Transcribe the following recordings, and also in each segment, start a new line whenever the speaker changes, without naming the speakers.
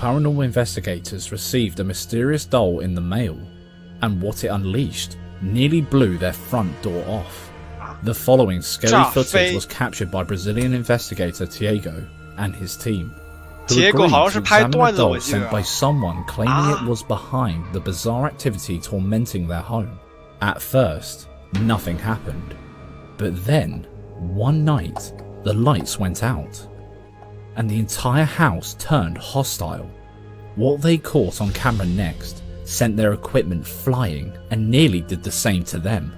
paranormal investigators received a mysterious doll in the mail, and what it unleashed nearly blew their front door off. The following scary footage was captured by Brazilian investigator Tiago and his team, who agreed to examine the doll sent by someone claiming it was behind the bizarre activity tormenting their home. At first, nothing happened, but then, one night, the lights went out, and the entire house turned hostile. What they caught on camera next sent their equipment flying and nearly did the same to them.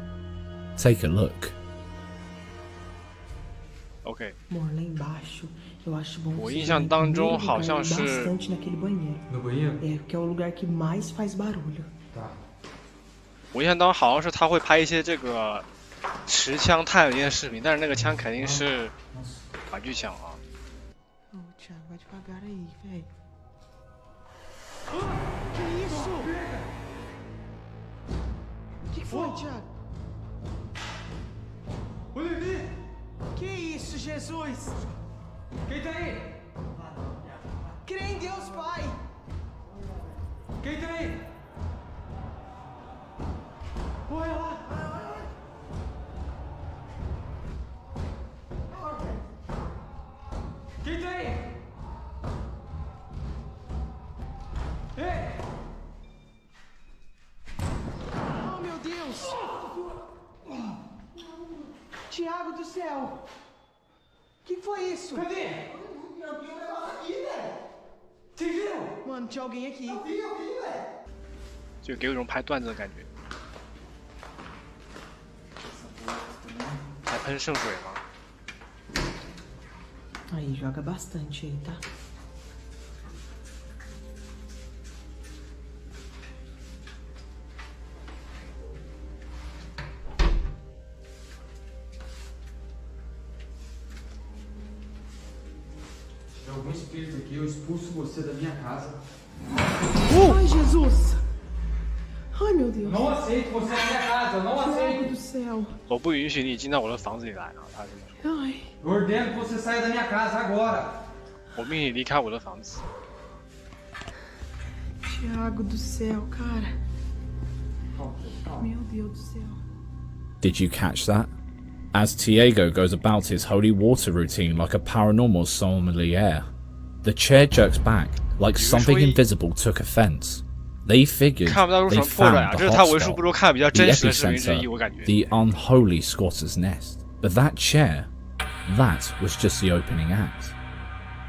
Take a look.
OK，
我印象当中好像是
No banheiro?
É, que é o lugar que mais faz barulho.
Tá.
我印象当中好像是他会拍一些这个持枪探员的视频，但是那个枪肯定是玩具枪啊。
Ô, Thiago, vai devagar aí, velho.
Que
isso? O que foi, Thiago?
Ô, Levi!
Que isso, Jesus?
Quem tá aí?
Crê em Deus, Pai!
Quem tá aí? Olha lá! Quem tá aí? Ei!
Oh, meu Deus! Thiago do céu! Que foi isso?
Cadê?
Eu vi um negócio aqui, velho!
Vocês viram?
Mano, tinha alguém aqui. Eu vi, velho!
就给我一种拍段子的感觉。还喷圣水吗？
Aí, joga bastante aí, tá?
Se tiver algum espírito aqui, eu expulso você da minha casa.
Ai, Jesus! Ai, meu Deus!
Não aceito você na minha casa, eu não
Thiago
aceito!
do céu!
我不允许你进到我的房子里来啊！他这么说。
Ai!
Eu ordeno que você saia da minha casa agora!
我命令你离开我的房子。
Thiago do céu, cara! Meu Deus do céu!
Did you catch that? As Tiago goes about his holy water routine like a paranormal sommelier, the chair jerks back like something invisible took offense. They figured
看不到有什
they
么破绽啊，
found
这
the
是他为数
hotspot,
不多看的比较
the
真实的视频之一，我感觉。
epicenter, the unholy squatter's nest. But that chair, that was just the opening act.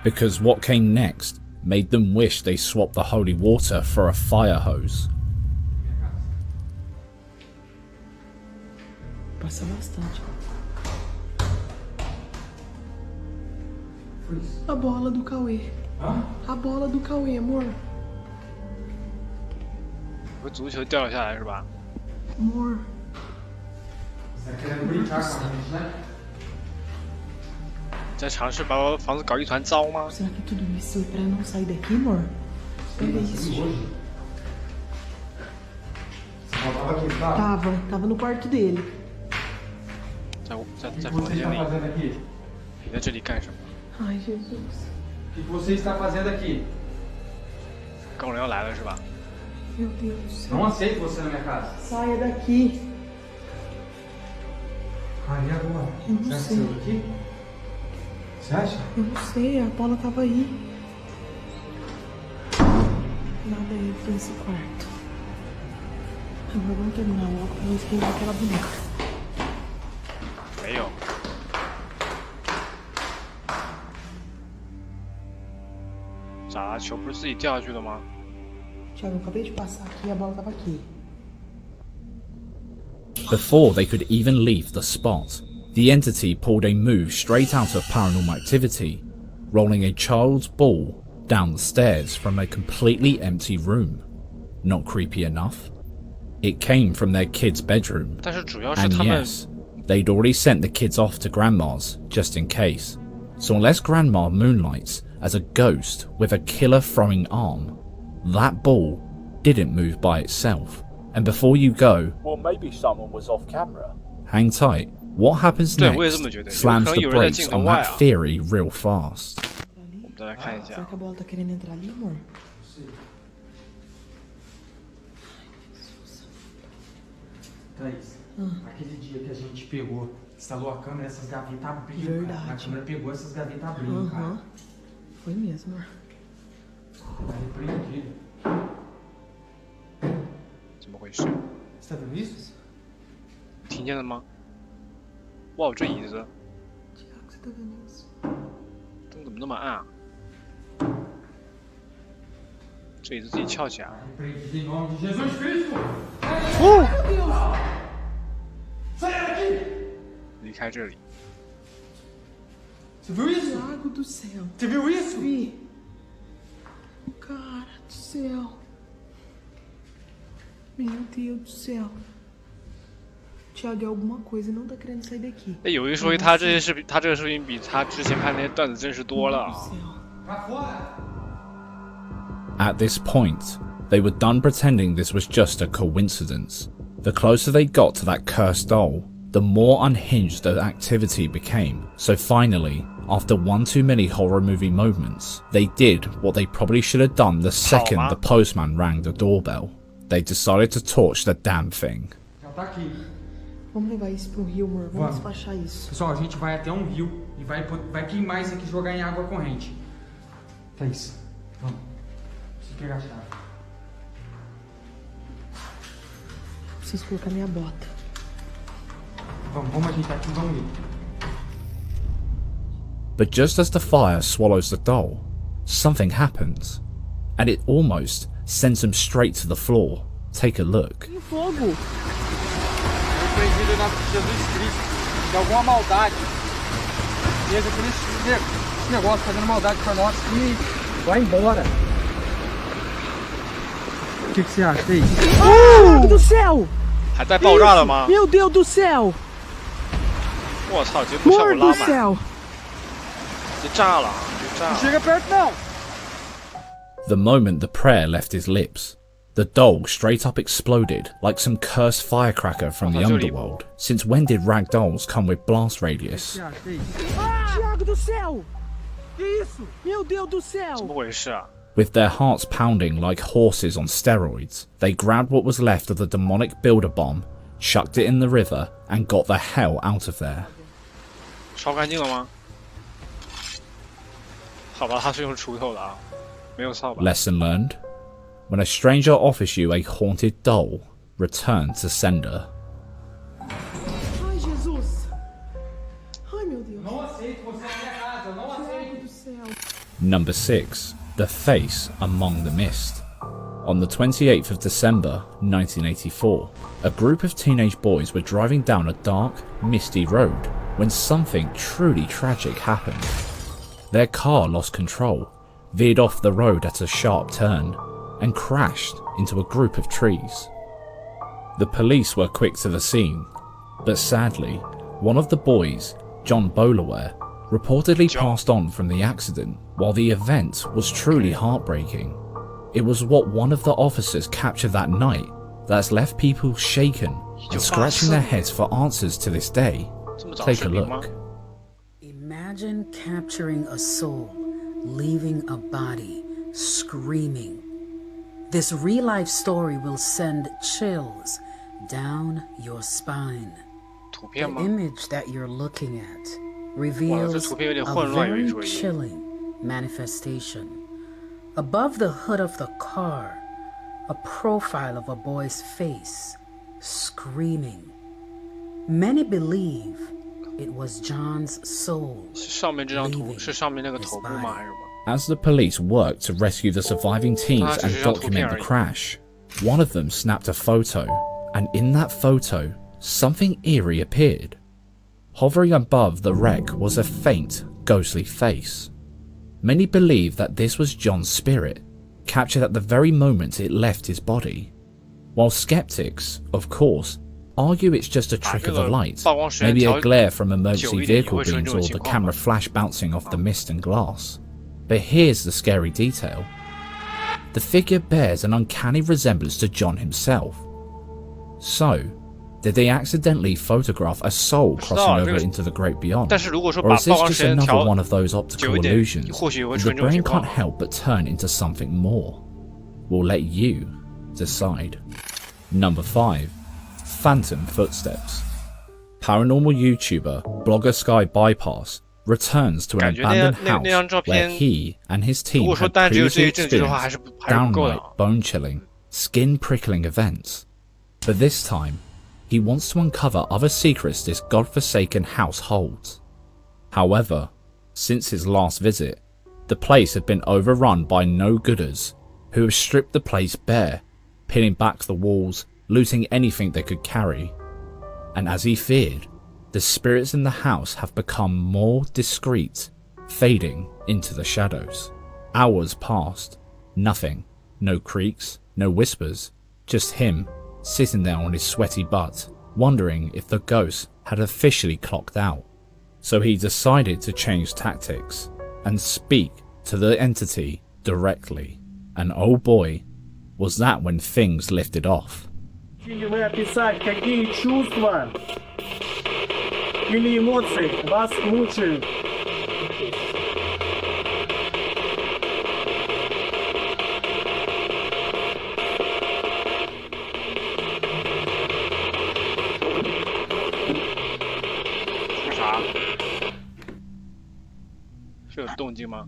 Because what came next made them wish they swapped the holy water for a fire hose.
Passa bastante.
Foi isso.
A bola do Cauê.
Hã?
A bola do Cauê, amor.
有个足球掉了下来是吧？
Amor.
Você tá querendo brincar com a gente, né?
在尝试把我房子搞一团糟吗？
Será que tudo isso é pra não sair daqui, amor? Olha isso.
Hoje? Você não tava aqui, tá?
Tava no quarto dele.
在
O
房
que você
间
está
里，
fazendo aqui?
你在这里干什么？
Ai, Jesus.
O que você está fazendo aqui?
工人要来了是吧？
Meu Deus do céu.
Não aceito você na minha casa.
Saia daqui.
Ah, e agora?
Eu não
Você acha que
sei.
saiu daqui? Você acha?
Eu não sei, a bola tava aí. Nada entra nesse quarto. Agora vamos terminar logo pra não esquentar aquela boneca.
没有。咋了？球不是自己掉下去的吗？
Thiago, eu acabei de passar aqui e a bola tava aqui.
Before they could even leave the spot, the entity pulled a move straight out of paranormal activity, rolling a child's ball down the stairs from a completely empty room. Not creepy enough? It came from their kid's bedroom.
但是主要是
And
他们
yes, they'd already sent the kids off to grandma's, just in case. So unless grandma moonlights as a ghost with a killer throwing arm, that ball didn't move by itself. And before you go, well, maybe someone was off camera. Hang tight. What happens
对，我也这么
next
觉得。有
slams
可能
the
有人在
brakes
镜头
on
外
that
啊。
theory real fast.
我们再来看一下
Será。que a bola tá querendo entrar ali, amor?
Thaís, aquele dia que a gente pegou, instalou a câmera, essas gavetas abriram,
Verdade.
cara. A câmera pegou essas gavetas abrindo, cara.
Aham. Foi mesmo, amor.
Tá repreendido.
怎么回事？
Você tá vendo isso?
听见了吗？哇，这椅子
Tiago, você tá vendo isso?
灯怎么那么暗啊？这椅子自己翘起来
Tá
了。
repreendido em nome de Jesus Cristo! Sai daqui!
离开这里。
Você viu isso?
Tiago do céu.
Você viu isso?
Vi. Cara do céu. Meu Deus do céu. Tiago, é alguma coisa não tá querendo sair daqui.
哎，有一说一，他这个视频比他之前拍那些段子真实多了
Meu Deus
啊
do！céu.
Pra fora!
At this point, they were done pretending this was just a coincidence. The closer they got to that cursed doll, the more unhinged the activity became. So finally, after one too many horror movie moments, they did what they probably should have done the second the postman rang the doorbell. They decided to torch the damn thing.
Já tá aqui.
Vamos levar isso pro rio, amor. Vamos
Vamos.
despachar isso.
Pessoal, a gente vai até um rio e vai queimar isso aqui e jogar em água corrente. Thaís, vamos. Preciso pegar a chave.
Preciso colocar minha bota.
Vamos ajeitar aqui e vamos ir.
But just as the fire swallows the doll, something happens, and it almost sends them straight to the floor. Take a look.
Tem fogo!
Repreendido em nome de Jesus Cristo. De alguma maldade. Veja por esse negócio fazendo maldade pra nós. E vai embora. O que você acha, Thaís?
Tiago do céu!
还在爆炸了吗？
Meu Deus do céu!
我操，节目效果
Amor
拉
do
满，
céu!
就炸了，就炸了。
Chega perto não!
The moment the prayer left his lips, the doll straight up exploded like some cursed firecracker from the underworld. Since when did rag dolls come with blast radius?
Tiago do céu! Que isso? Meu Deus do
怎
céu!
么回事啊？
With their hearts pounding like horses on steroids, they grabbed what was left of the demonic builder bomb, chucked it in the river, and got the hell out of there.
烧干净了吗？好吧，他是用锄头的啊，没有扫把。
Lesson learned? When a stranger offers you a haunted doll, return to sender.
Ai, Jesus! Ai, meu Deus!
Não aceito você na minha casa, eu não aceito.
Tiago do céu!
Number 6. The Face Among the Mist. On the 28th of December 1984, a group of teenage boys were driving down a dark, misty road when something truly tragic happened. Their car lost control, veered off the road at a sharp turn, and crashed into a group of trees. The police were quick to the scene, but sadly, one of the boys, John Bolaware, reportedly passed on from the accident. While the event was truly heartbreaking, it was what one of the officers captured that night that's left people shaken and scratching their heads for answers to this day.
这么早
Take
视
a
频吗
look.？
Imagine capturing a soul, leaving a body, screaming. This real-life story will send chills down your spine.
图
The
片吗？
image that you're looking at
哇，这
reveals
图片有点
a
混乱，有一
very
说一。
chilling manifestation. Above the hood of the car, a profile of a boy's face, screaming. Many believe it was John's soul.
是上面这张图是上面那个头部吗？还是什么？
As the police worked to rescue the surviving teens and document the crash, one of them snapped a photo, and in that photo, something eerie appeared. Hovering above the wreck was a faint, ghostly face. Many believe that this was John's spirit, captured at the very moment it left his body. While skeptics, of course, argue it's just a trick of the light, maybe a glare from emergency vehicle beams or the camera flash bouncing off the mist and glass. But here's the scary detail. The figure bears an uncanny resemblance to John himself. So, Did they accidentally photograph a soul crossing over into the great beyond?
但是如果说
Or
把
is
曝
this
光
just
时间
another
调
one of those optical
久一点，
illusions
或许也会
that
出
the
现这种
brain
情况
can't。help but turn into something more? We'll let you decide. Number 5. Phantom Footsteps. Paranormal YouTuber Blogger Sky Bypass returns to an
感觉那
abandoned
那张
house
照
where
片，
he and his
如
team
果说
had
单只有这
previously
些证据的话，还
experienced
是不够的
downright bone-chilling, skin-prickling events. But this time, he wants to uncover other secrets this godforsaken house holds. However, since his last visit, the place had been overrun by no-gooders who have stripped the place bare, peeling back the walls, looting anything they could carry. And as he feared, the spirits in the house have become more discreet, fading into the shadows. Hours passed. Nothing. No creaks, no whispers. Just him, sitting there on his sweaty butt, wondering if the ghost had officially clocked out. So he decided to change tactics and speak to the entity directly. And oh boy, was that when things lifted off.
Или вы описать, какие чувства или эмоции вас мучают?
说啥？是有动静吗？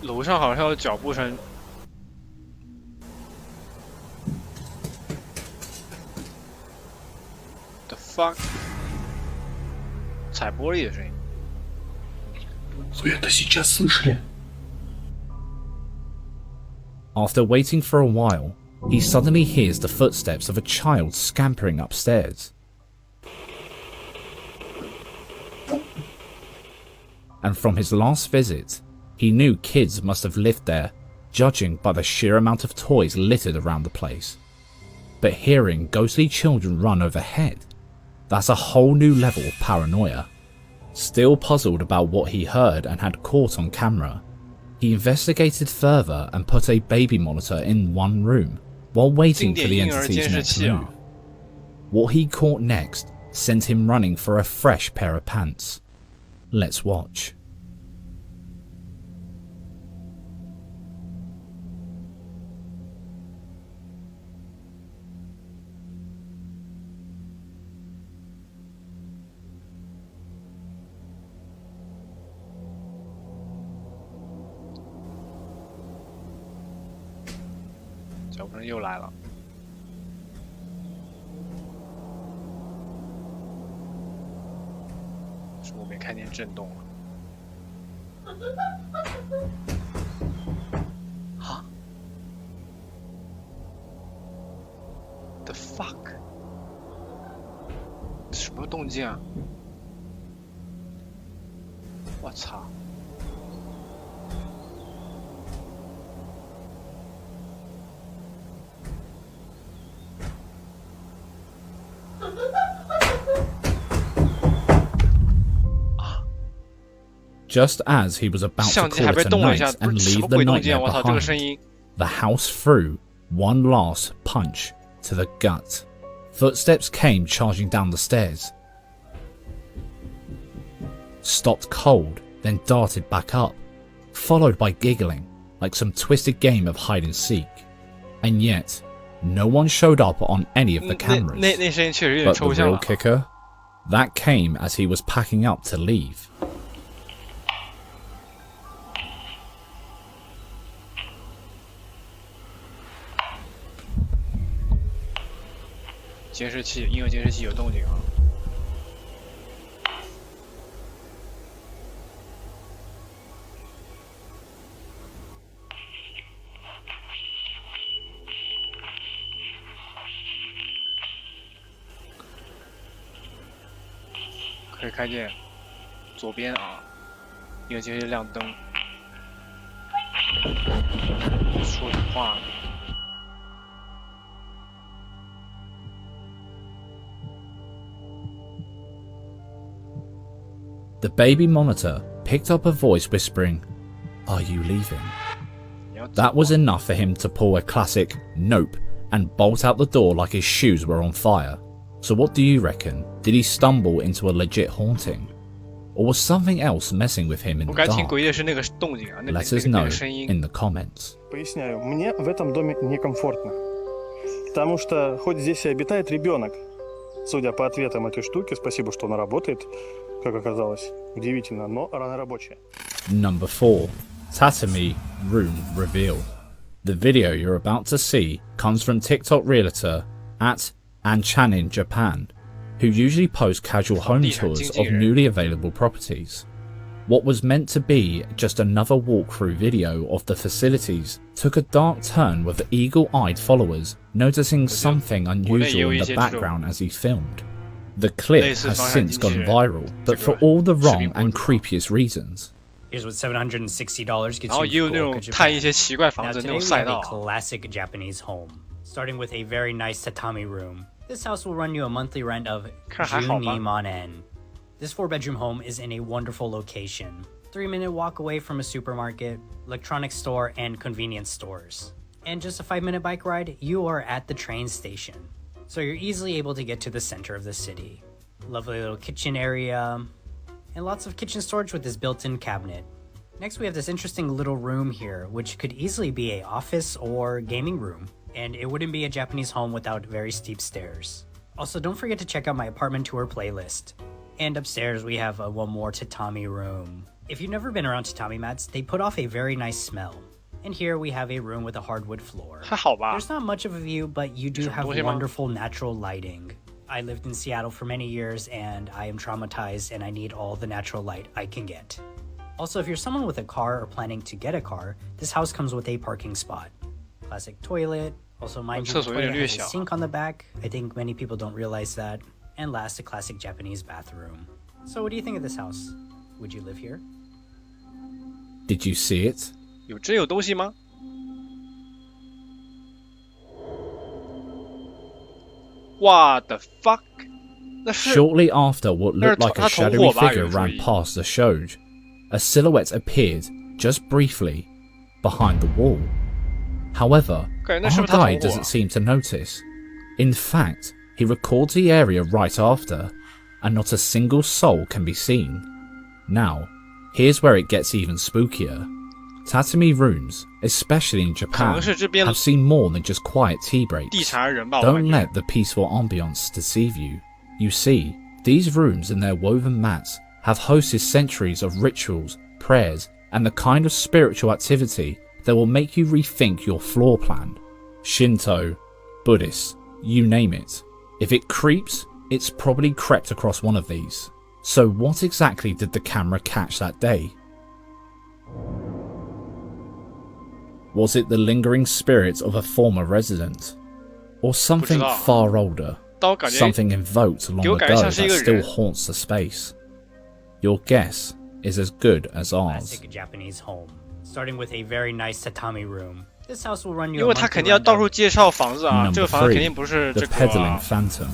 楼上好像有脚步声。The fuck？ 踩玻璃的声音。
Вы это сейчас слышали?
After waiting for a while, he suddenly hears the footsteps of a child scampering upstairs. And from his last visit, he knew kids must have lived there, judging by the sheer amount of toys littered around the place. But hearing ghostly children run overhead, that's a whole new level of paranoia. Still puzzled about what he heard and had caught on camera, he investigated further and put a baby monitor in one room while waiting for the entity's next move. What he caught next sent him running for a fresh pair of pants. Let's watch.
“脚步声又来了。是我没看见震动了。啊 ？The fuck？ 什么动静啊？我操！
Just as he was about to call it a night and leave the nightmare behind, the house threw one last punch to the gut. Footsteps came charging down the stairs, stopped cold, then darted back up, followed by giggling like some twisted game of hide and seek. And yet, no one showed up on any of the cameras.
那声音确实有点
But
抽
the
象
real
了。
kicker? That came as he was packing up to leave.
监视器，应用监视器有动静啊！可以看见左边啊，一个接着亮灯，说什么话呢？
The baby monitor picked up a voice whispering, "Are you leaving?" That was enough for him to pull a classic nope and bolt out the door like his shoes were on fire. So what do you reckon? Did he stumble into a legit haunting? Or was something else messing with him in
我
the
刚听
dark?
诡异的是那个动静啊，那
Let us
那
know
个声音。
in the comments.
Поясняю, мне в этом доме некомфортно. Потому что хоть здесь и обитает ребенок, судя по ответам этой штуки, спасибо, что она работает, как оказалось, удивительно, но она рабочая.
Number 4. Tatami Room Reveal. The video you're about to see comes from TikTok realtor at Anchanin Japan, who usually posts casual home tours of newly available properties. What was meant to be just another walkthrough video of the facilities took a dark turn with the eagle-eyed followers noticing something unusual in the background as he filmed. The clip has since gone viral, but for all the wrong and creepiest reasons.
Here's what $760 gets
然后也
you
有
in
那种
Fukuoka,
探一
Japan.
些奇怪
Now
房子那
today
种
we
赛
have
道
a。classic Japanese home, starting with a very nice tatami room. This house will run you a monthly rent of
看还好吧。
Junim on end. This 4-bedroom home is in a wonderful location. 3-minute walk away from a supermarket, electronics store, and convenience stores. And just a 5-minute bike ride, you are at the train station. So you're easily able to get to the center of the city. Lovely little kitchen area, and lots of kitchen storage with this built-in cabinet. Next, we have this interesting little room here, which could easily be an office or gaming room. And it wouldn't be a Japanese home without very steep stairs. Also, don't forget to check out my apartment tour playlist. And upstairs, we have one more tatami room. If you've never been around tatami mats, they put off a very nice smell. And here we have a room with a hardwood floor.
还好吧。
There's not much of a view, but you do have
有什么东西吗？
wonderful natural lighting. I lived in Seattle for many years, and I am traumatized, and I need all the natural light I can get. Also, if you're someone with a car or planning to get a car, this house comes with a parking spot. Classic toilet. Also, mind you, the
厕所有点
toilet
略
has a
小。
sink on the back. I think many people don't realize that. And last, a classic Japanese bathroom. So what do you think of this house? Would you live here?
Did you see it?
有真有东西吗？ What the fuck？ 那是
Shortly after what looked like a
那是同
shadowy
伙吧，
figure
有注
ran
意。
past the Shoge, a silhouette appeared, just briefly, behind the wall. However,
感觉那是
our
不是他同
guy
伙
doesn't
啊？
seem to notice. In fact, he records the area right after, and not a single soul can be seen. Now, here's where it gets even spookier. Tatami rooms, especially in
可
Japan,
能是这边
have seen more than just quiet tea
地
breaks.
产人吧，我感
Don't
觉。
let the peaceful ambience deceive you. You see, these rooms and their woven mats have hosted centuries of rituals, prayers, and the kind of spiritual activity that will make you rethink your floor plan. Shinto, Buddhist, you name it. If it creeps, it's probably crept across one of these. So what exactly did the camera catch that day? Was it the lingering spirit of a former resident? Or something
不知道。
far older?
但我感觉
Something invoked long
给我
ago
感觉像
that
是一个
still
人。
haunts the space? Your guess is as good as ours.
Classic Japanese home, starting with a very nice tatami room. This house will run you
因
a
为他
monthly
肯定要
rent
到
of
处介绍房子啊，
Number
这个房子肯
3,
定不是
the
这个
peddling phantom.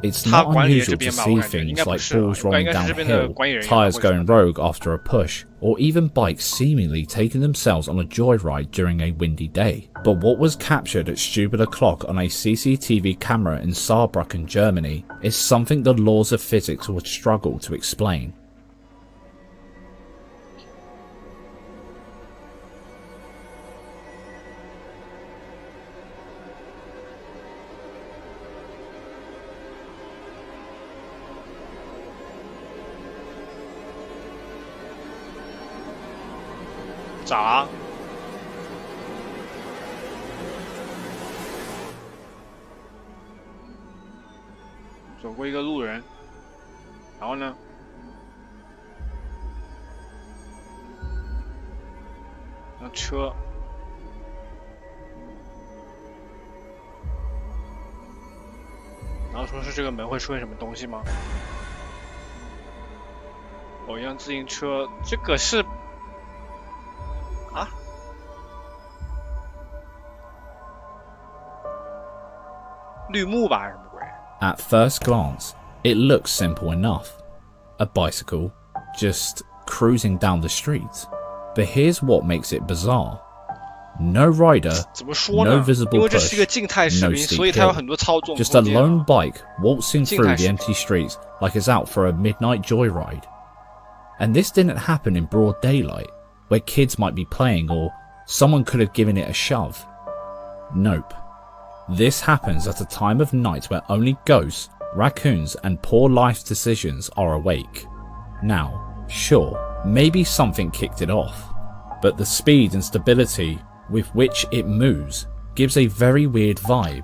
It's
他
not
管理的
unusual
这
to
边吧，
see
我感觉应
things
该不
like
是啊，
balls
应
rolling
该是
down
这
a
边的
hill,
管理人员
tires
或者什么
going rogue after a push, or even bikes seemingly taking themselves on a joyride during a windy day. But what was captured at stupid o'clock on a CCTV camera in Saarbrücken, Germany, is something the laws of physics would struggle to explain. .
咋了？走过一个路人，然后呢？辆车，然后说是这个门会出现什么东西吗？哦，一辆自行车，这个是啊？绿幕吧还是什么鬼
At first glance, it looks simple enough. A bicycle, just cruising down the street. But here's what makes it bizarre. No rider,
怎么说
no
呢？因
visible
为这是一个
push,
静态视
no
频，所
steep
以它有
hill.
很多操纵
Just a
空间啊
lone bike waltzing through the
静态视频。
empty streets like it's out for a midnight joyride. And this didn't happen in broad daylight, where kids might be playing or someone could have given it a shove. Nope. This happens at a time of night where only ghosts, raccoons and poor life decisions are awake. Now, sure, maybe something kicked it off, but the speed and stability with which it moves gives a very weird vibe,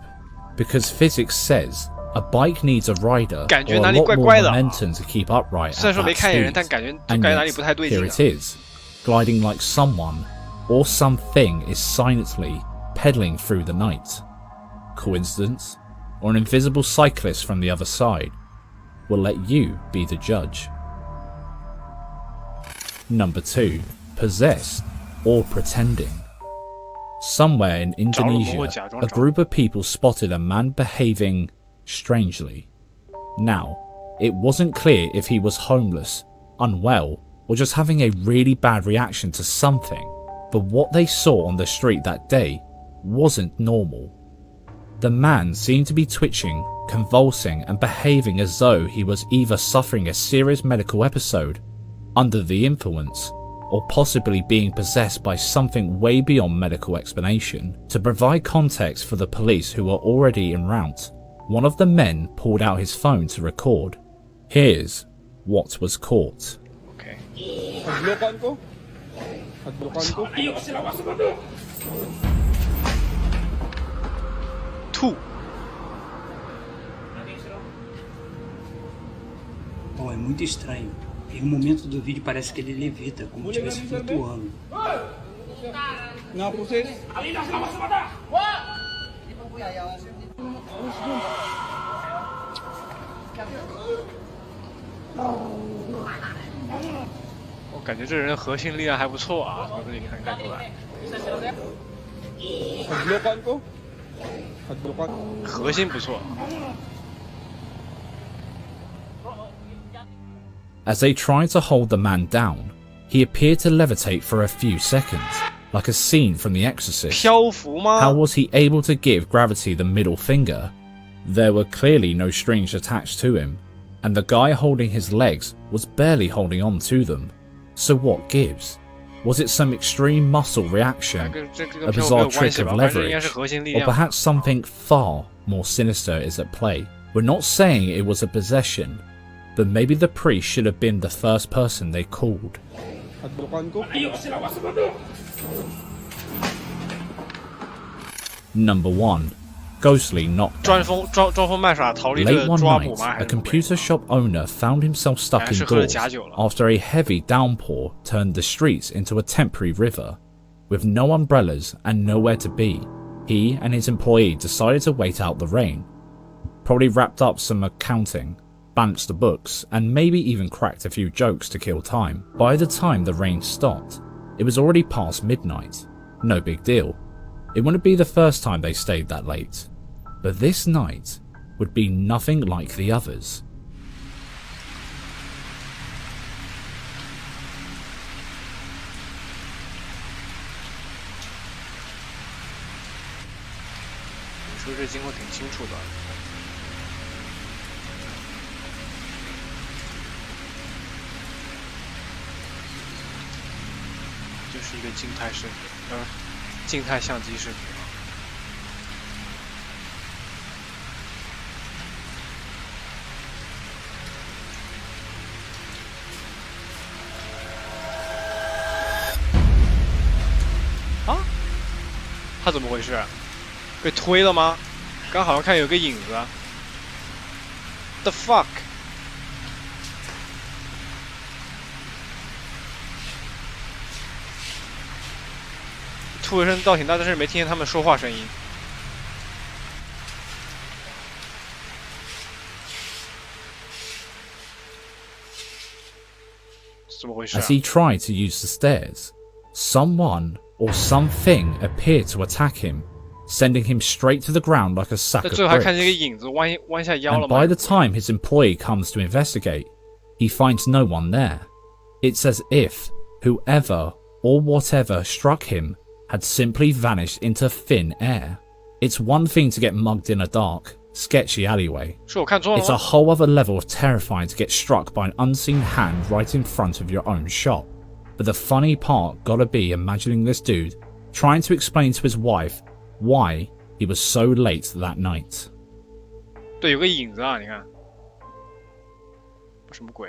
because physics says a bike needs a rider
感觉
or
哪
a
里
lot
怪
more
怪的
momentum to keep upright
虽然
at
说没
that
看见人，
speed.
但感觉就
And
感觉哪里
yet,
不太对
here
劲
it
啊。
is, gliding like someone or something is silently pedaling through the night. Coincidence? Or an invisible cyclist from the other side? We'll let you be the judge. Number 2. Possessed or pretending. Somewhere in Indonesia, a group of people spotted a man behaving strangely. Now, it wasn't clear if he was homeless, unwell, or just having a really bad reaction to something, but what they saw on the street that day wasn't normal. The man seemed to be twitching, convulsing, and behaving as though he was either suffering a serious medical episode, under the influence, or possibly being possessed by something way beyond medical explanation. To provide context for the police who were already en route, one of the men pulled out his phone to record. Here's what was caught.
OK，
Adblokan ko. Adblokan ko.
吐。
Oh, é muito estranho. Em um momento do vídeo parece que ele levita, como se estivesse flutuando.
Não, vocês.
Oh, 我感觉这人核心力量还不错啊，从这里看出来。
Adblokan ko. Adblokan.
核心不错。
As they tried to hold the man down, he appeared to levitate for a few seconds, like a scene from The Exorcist.
漂浮吗？
How was he able to give gravity the middle finger? There were clearly no strings attached to him, and the guy holding his legs was barely holding on to them. So what gives? Was it some extreme muscle reaction,
这跟
a
漂浮没
bizarre
有关
trick
系
of
吧？反正应该
leverage,
是核心力
or
量。
perhaps something far more sinister is at play? We're not saying it was a possession, but maybe the priest should have been the first person they called.
Adblokan ko.
Number 1. Ghostly knockdown.
装疯卖傻逃离
Late
这
one
抓捕
night,
吗？还
a
是什么鬼
computer shop owner found himself stuck
还是喝了假
indoors
酒了。
after a heavy downpour turned the streets into a temporary river. With no umbrellas and nowhere to be, he and his employee decided to wait out the rain. Probably wrapped up some accounting, balanced the books, and maybe even cracked a few jokes to kill time. By the time the rain stopped, it was already past midnight. No big deal. It wouldn't be the first time they stayed that late. But this night would be nothing like the others.
你说这经过挺清楚的。就是一个静态视频，静态相机视频。啊？他怎么回事？被推了吗？刚好像看有个影子。The fuck？ 吐的声倒挺大，但是没听见他们说话声音。怎么回事啊
As he tried to use the stairs, someone or something appeared to attack him, sending him straight to the ground like a sack
在
of
最后还看见一个
bricks.
影子弯下腰了
And
嘛
by the time his employee comes to investigate, he finds no one there. It's as if whoever or whatever struck him had simply vanished into thin air. It's one thing to get mugged in a dark, sketchy alleyway.
是我看错了
It's a
吗？
whole other level of terrifying to get struck by an unseen hand right in front of your own shop. But the funny part gotta be imagining this dude trying to explain to his wife why he was so late that night.
对，有个影子啊，你看，什么鬼？